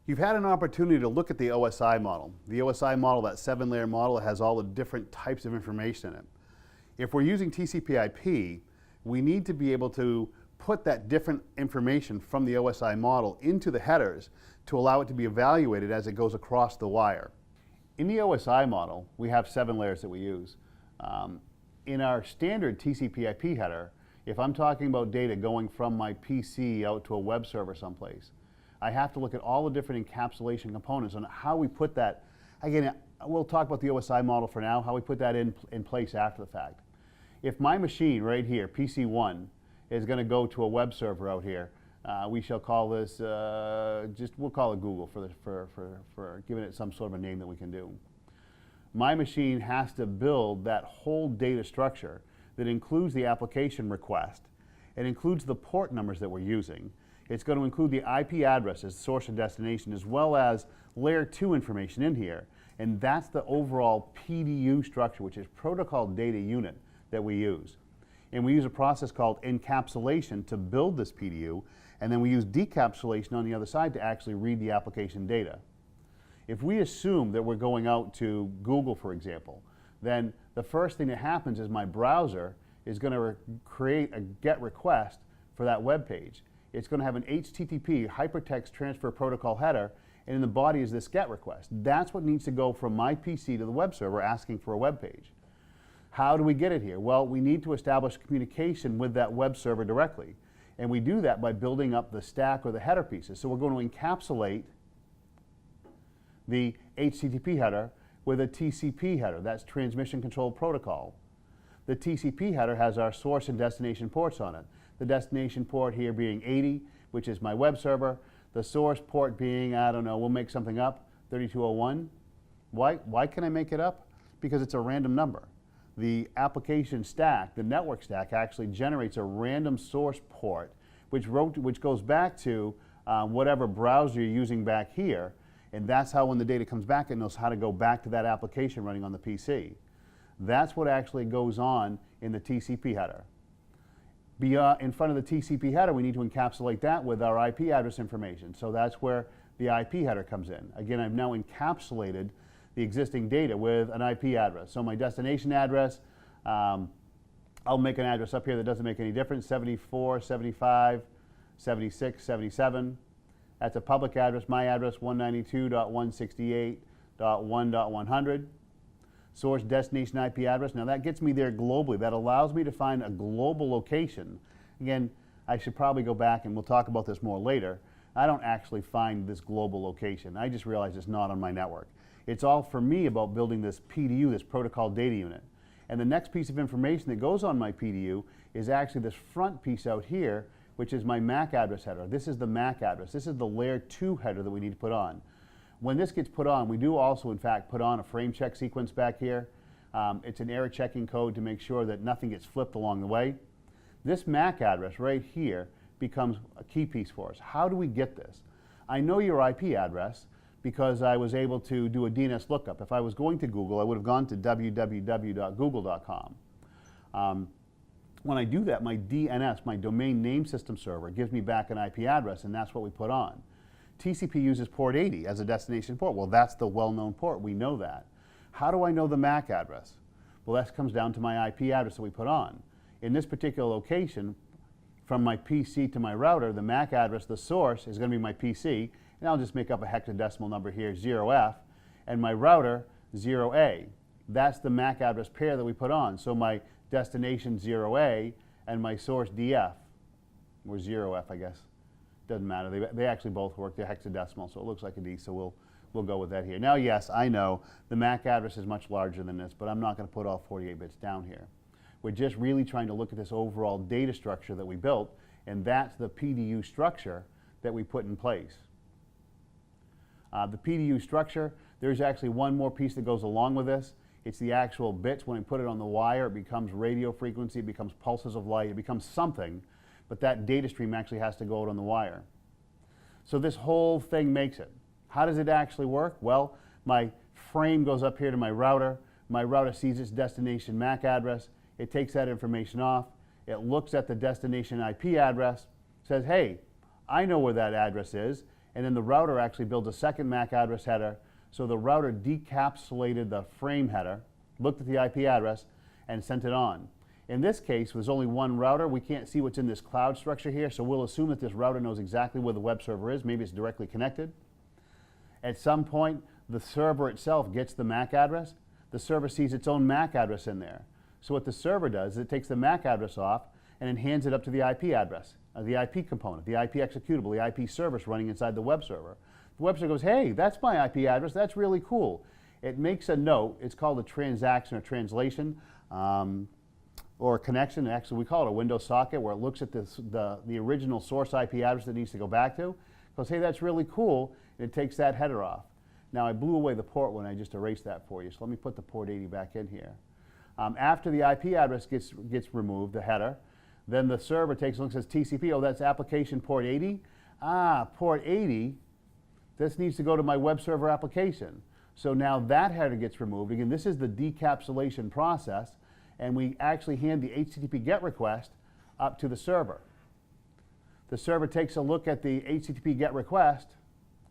You've had an opportunity to look at the OSI model. The OSI model, that 7-layer model, has all the different types of information in it. If we're using TCP/IP, we need to be able to put that different information from the OSI model into the headers to allow it to be evaluated as it goes across the wire. In the OSI model, we have 7 layers that we use. In our standard TCP/IP header, if I'm talking about data going from my PC out to a web server someplace, I have to look at all the different encapsulation components and how we put that. Again, we'll talk about the OSI model for now, how we put that in place after the fact. If my machine right here, PC1, is going to go to a web server out here, we shall call this, we'll call it Google for giving it some sort of a name that we can do. My machine has to build that whole data structure that includes the application request. It includes the port numbers that we're using. It's going to include the IP addresses, source and destination, as well as layer 2 information in here. And that's the overall PDU structure, which is Protocol Data Unit, that we use. And we use a process called encapsulation to build this PDU, and then we use decapsulation on the other side to actually read the application data. If we assume that we're going out to Google, for example, then the first thing that happens is my browser is going to create a GET request for that web page. It's going to have an HTTP, Hypertext Transfer Protocol header, and in the body is this GET request. That's what needs to go from my PC to the web server asking for a web page. How do we get it here? Well, we need to establish communication with that web server directly. And we do that by building up the stack or the header pieces. So we're going to encapsulate the HTTP header with a TCP header. That's Transmission Control Protocol. The TCP header has our source and destination ports on it. The destination port here being 80, which is my web server. The source port being, I don't know, we'll make something up, 3201. Why can I make it up? Because it's a random number. The application stack, the network stack, actually generates a random source port, which goes back to whatever browser you're using back here, and that's how when the data comes back, it knows how to go back to that application running on the PC. That's what actually goes on in the TCP header. In front of the TCP header, we need to encapsulate that with our IP address information. So that's where the IP header comes in. Again, I've now encapsulated the existing data with an IP address. So my destination address, I'll make an address up here that doesn't make any difference, 74, 75, 76, 77. That's a public address. My address, 192.168.1.100. Source destination IP address. Now that gets me there globally. That allows me to find a global location. Again, I should probably go back and we'll talk about this more later. I don't actually find this global location. I just realized it's not on my network. It's all for me about building this PDU, this Protocol Data Unit. And the next piece of information that goes on my PDU is actually this front piece out here, which is my MAC address header. This is the MAC address. This is the layer 2 header that we need to put on. When this gets put on, we do also, in fact, put on a frame check sequence back here. It's an error checking code to make sure that nothing gets flipped along the way. This MAC address right here becomes a key piece for us. How do we get this? I know your IP address because I was able to do a DNS lookup. If I was going to Google, I would have gone to www.google.com. When I do that, my DNS, my domain name system server, gives me back an IP address, and that's what we put on. TCP uses port 80 as a destination port. Well, that's the well-known port. We know that. How do I know the MAC address? Well, that comes down to my IP address that we put on. In this particular location, from my PC to my router, the MAC address, the source, is going to be my PC, and I'll just make up a hexadecimal number here, 0F, and my router, 0A. That's the MAC address pair that we put on. So my destination 0A and my source DF, or 0F, I guess. Doesn't matter. They actually both work. They're hexadecimal, so it looks like a D, so we'll go with that here. Now, yes, I know the MAC address is much larger than this, but I'm not going to put all 48 bits down here. We're just really trying to look at this overall data structure that we built, and that's the PDU structure that we put in place. The PDU structure, there's actually one more piece that goes along with this. It's the actual bits. When we put it on the wire, it becomes radio frequency, it becomes pulses of light, it becomes something, but that data stream actually has to go out on the wire. So this whole thing makes it. How does it actually work? Well, my frame goes up here to my router sees its destination MAC address, it takes that information off, it looks at the destination IP address, says, hey, I know where that address is, and then the router actually builds a second MAC address header. So the router decapsulated the frame header, looked at the IP address, and sent it on. In this case, there's only one router. We can't see what's in this cloud structure here, so we'll assume that this router knows exactly where the web server is. Maybe it's directly connected. At some point, the server itself gets the MAC address. The server sees its own MAC address in there. So what the server does is it takes the MAC address off and then hands it up to the IP address, the IP component, the IP executable, the IP service running inside the web server. The web server goes, hey, that's my IP address. That's really cool. It makes a note. It's called a transaction or translation. Or a connection. Actually, we call it a Windows socket, where it looks at the original source IP address that it needs to go back to. It goes, hey, that's really cool, and it takes that header off. Now, I blew away the port when I just erased that for you, so let me put the port 80 back in here. After the IP address gets removed, the header, then the server takes a look and says, TCP, oh, that's application port 80? Ah, port 80, this needs to go to my web server application. So now that header gets removed. Again, this is the decapsulation process, and we actually hand the HTTP GET request up to the server. The server takes a look at the HTTP GET request,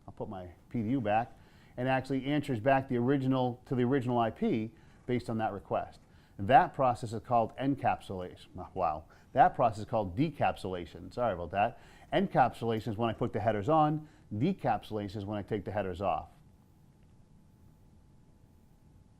I'll put my PDU back, and actually answers back to the original IP based on that request. And that process is called encapsulation. Wow. That process is called decapsulation. Sorry about that. Encapsulation is when I put the headers on. Decapsulation is when I take the headers off.